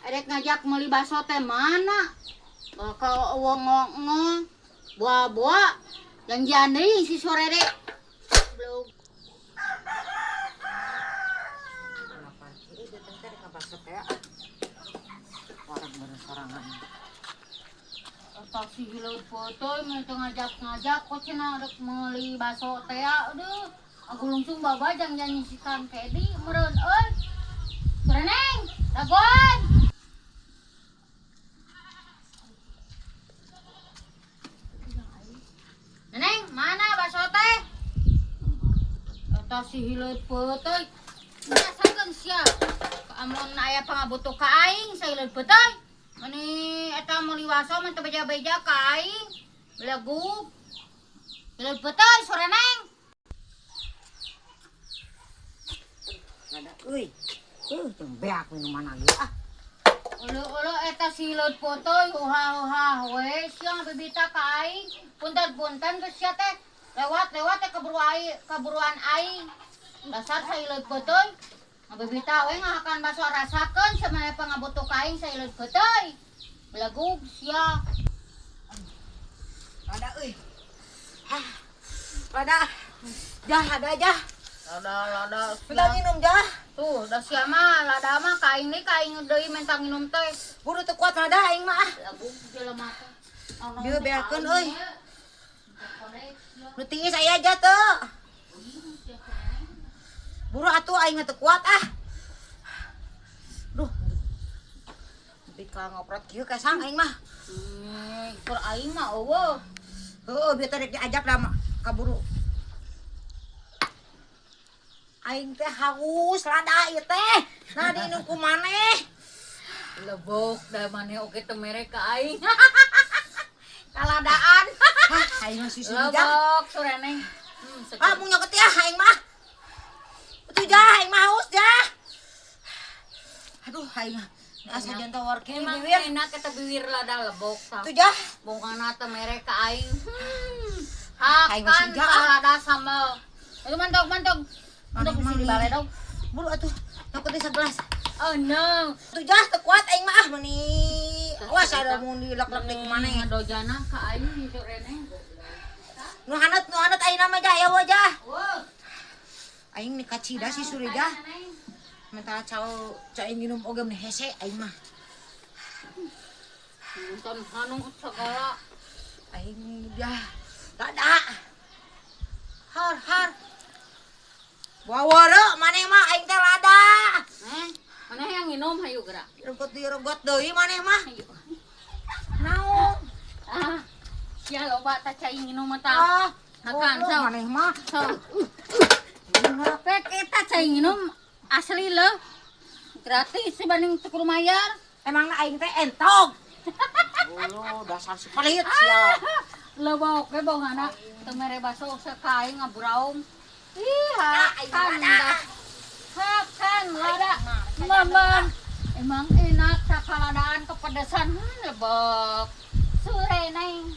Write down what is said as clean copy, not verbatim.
Edek ngajak meuli baso teh mana? Bakal ngong buah-buah janjian deui si sore dek. Belum. Kenapa sih itu teh ka baso teh? Orang beresorangan. Atau si hileud foto minta ngajak kok cenah rek meuli baso teh aduh. Aku langsung baba jangan nyisikan kedi meureun euy. Reneng, dagon. Neneng, mana baso teh? Eta si hileud peuteui. Biasakeun sia. Amun aya pangabutuh ka aing, sa hileud peuteui. Mani eta meuli baso mah teu beja-beja ka aing. Belegug. Hileud peuteui sore neng. Ada euy. Jeung beak minuman lagi ah. Ulu eta si hileud peuteui uha-uha we sia bibita ka aing. Punten-punten geus sia teh lewat teh kaburuan aing. Dasar sa hileud peuteui. Ngabibita we ngahakan baso rasakeun samaya pangabutuh ka aing sa hileud peuteui. Belegug sia. Ada euy. Ada. Jah ada jah. Lada Minta minum jah. tuh da sia mah lada mah ka aing deui mentang nginum teh. Buru teu kuat ada aing mah ah. Belegug jelema teh. Dieu beakeun euy. Nu tiis aya aja teu. Buru atuh aing teu kuat ah. Duh. Bika ngoprot kieu kesang aing mah. Kur aing mah eueuh. Heueuh bieu teh rek diajak da kaburu. Aing teh haus lada ieu teh. Nah diinum ku maneh. Lebok da maneh oge teu mere ka aing. Kaladaan. Hah, aing mah susu jah. Lebok sore neng. Ah, mun nyoket ya aing mah. Betul jah, aing mah haus jah. Aduh, aing asa jantan warkina Emang bibir. enak eta bibir lada lebok tah. Betul jah. Bongkana teh mere ka aing. Aing masih Hakan jahat. lada sambal. Itu mantap. Untuk Maneh di mah balai dong. Buru atuh, nyoket di segelas. Oh no. Betul jah, teu kuat aing mah ah meuni. Awas ada mun dilek-lek di kumaneh. Ngadojana ka aing itu reneng. Nu hanet aing mah jah ya wajah. Wah. Aing ni kacida si suri jah. Mentara cau aing minum oge meni hese aing mah. Nonton hanung segala. Aing jah lada. Har. Wawara maneh mah aing teh lada. Mana yang minum hayu gerak. Regot deui maneh mah. Hayu. Naon? Ya loba teh cai minum mah Ah, Hakan goblok so. maneh mah. So. Pek eta cai minum asli leuh. Gratis dibanding teu kudu mayar. Emangna aing teh entog. Oh, dasar si pelit sia. Leuweuk ge bongana teu mere baso sakaing ngaburaum. Ih, aing lada. Hakan lada. Mamam. Emang enak sakaladaan kepedesan leubeuk. Sore neng.